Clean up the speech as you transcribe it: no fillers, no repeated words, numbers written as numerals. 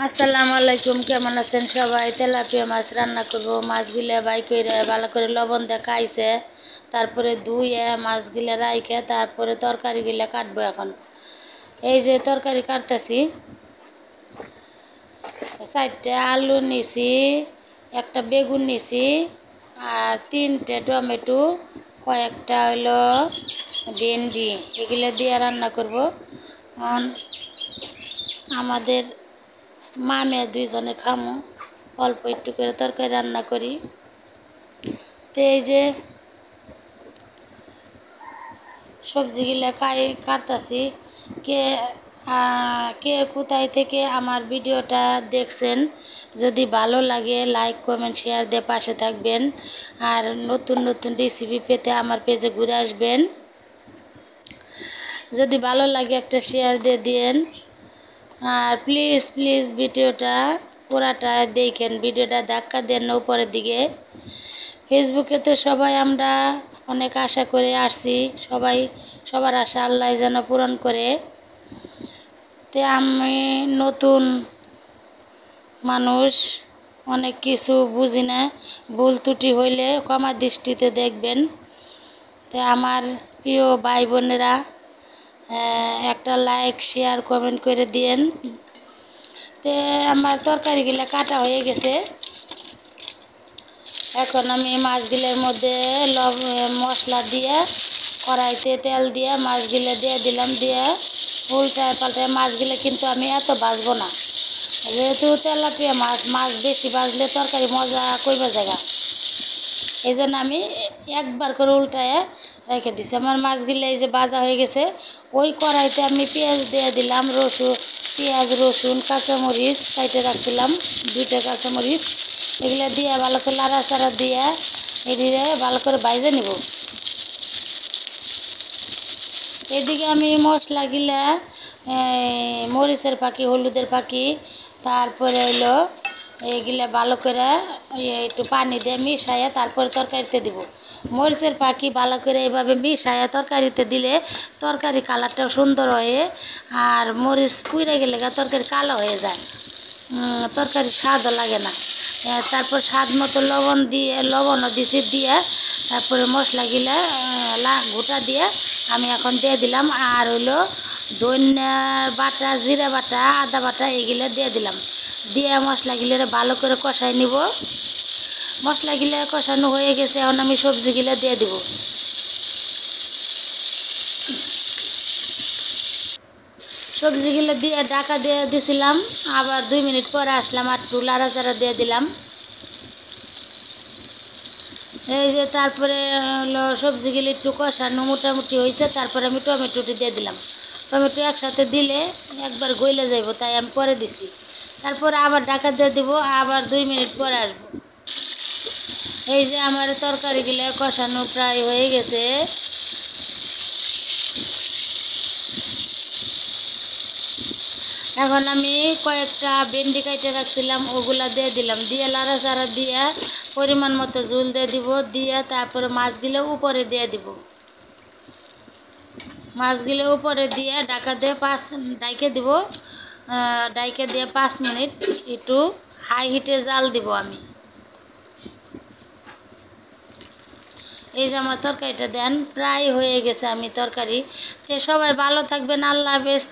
আসসালামু আলাইকুম, কেমন আছেন সবাই? তেলাপিয়া মাছ রান্না করব। মাছগুলা বাই করে ভালো করে লবণ দিয়ে খাইছে, তারপরে ধুয়ে মাছগুলা রাইখে তারপরে তরকারিগুলা কাটবো। এখন এই যে তরকারি কাটতেছি, 4টে আলু নিছি, একটা বেগুন নিছি, আর 3টে টমেটো, কয়েকটা হইলো ভেন্ডি, এগুলো দিয়ে রান্না করব। আমাদের মামে দুইজনে খামু, অল্প একটু করে তরকারি রান্না করি। তো এই যে সবজিগুলা কাটতাছি। কে কে কোথায় থেকে আমার ভিডিওটা দেখছেন, যদি ভালো লাগে লাইক কমেন্ট শেয়ার দিয়ে পাশে থাকবেন। আর নতুন নতুন রেসিপি পেতে আমার পেজে ঘুরে আসবেন। যদি ভালো লাগে একটা শেয়ার দিয়ে দিন। আর প্লিজ প্লিজ ভিডিওটা পুরাটা দেখেন, ভিডিওটা ধাক্কা দেন না উপরের দিকে। ফেসবুকে তো সবাই আমরা অনেক আশা করে আসছি, সবার আশা আল্লাহ যেন পূরণ করে। তে আমি নতুন মানুষ, অনেক কিছু বুঝি না, ভুল ত্রুটি হইলে ক্ষমা দৃষ্টিতে দেখবেন। তে আমার প্রিয় ভাই বোনেরা একটা লাইক শেয়ার কমেন্ট করে দিয়েন। তে আমার তরকারিগুলো কাটা হয়ে গেছে। এখন আমি মাছগুলোর মধ্যে মশলা দিয়ে কড়াইতে তেল দিয়ে মাছগুলো দিয়ে দিলাম, দিয়ে উল্টায় পাল্টায় মাছগুলো কিন্তু আমি এত ভাজবো না, যেহেতু তেলাপিয়া মাছ বেশি ভাজলে তরকারি মজা কইবা জায়গা। এই জন্য আমি একবার করে উল্টায় রেখে দিছি। আমার মাছগুলো এই যে ভাজা হয়ে গেছে, ওই কড়াইতে আমি পেঁয়াজ দিয়ে দিলাম, পেঁয়াজ রসুন কাঁচামরিচ কাইটে রাখছিলাম, 2টা কাঁচামরিচ, এগুলো দিয়ে ভালো করে লাড়াচাড়া দিয়ে এদিকে ভালো করে ভাজে নিব। এদিকে আমি মশলাগুলা মরিচের ফাঁকি, হলুদের ফাঁকি, তারপরে হইলো এইগুলা ভালো করে একটু পানি দিয়ে মিশাইয়া তারপরে তরকারিতে দিব। মরিচের ফাঁকি ভালো করে এইভাবে মিশাইয়া তরকারিতে দিলে তরকারি কালারটাও সুন্দর হয়। আর মরিচ পুড়ে গেলে তরকারি কালো হয়ে যায়, তরকারি স্বাদও লাগে না। তারপর স্বাদ মতো লবণও দিছি, দিয়ে তারপরে মশলাগুলা গোটা দিয়ে আমি এখন দিয়ে দিলাম। আর হইলো ধনিয়া বাটা, জিরা বাটা, আদা বাটা এগুলো দিয়ে দিলাম, দিয়ে মশলাগুলো ভালো করে কষাই নিব। মশলাগুলো কষানো হয়ে গেছে, এখন আমি সবজিগুলো দিয়ে দিব। সবজিগুলো দিয়ে ঢাকা দিয়ে দিছিলাম, আবার 2 মিনিট পরে আসলাম, আর একটু লাড়াচাড়া দিয়ে দিলাম। এই যে তারপরে হলো সবজিগুলো একটু কষানো মোটামুটি হয়েছে, তারপরে আমি টমেটোটি দিয়ে দিলাম। টমেটো একসাথে দিলে একবার গইলে যাইব, তাই আমি পরে দিছি। তারপরে আবার ঢাকা দিয়ে দিব, আবার 2 মিনিট পরে আসবো। এই যে আমার তরকারিগুলো কষানো প্রায় হয়ে গেছে। এখন আমি কয়েকটা ভেন্ডি কাইটে রাখছিলাম, ওগুলা দিয়ে দিলাম, দিয়ে লাড়াচাড়া দিয়ে পরিমাণ মতো ঝোল দিয়ে দিব, দিয়ে তারপরে মাছগুলো উপরে দিয়ে দিব। মাছগুলো উপরে দিয়ে ডাইকে দিব, ডাইকে দিয়ে 5 মিনিট একটু হাই হিটে জাল দিব আমি। এই যে আমার তরকারিটা দেন প্রায় হয়ে গেছে আমি তরকারি। তো সবাই ভালো থাকবেন, আল্লাহ হাফেজ।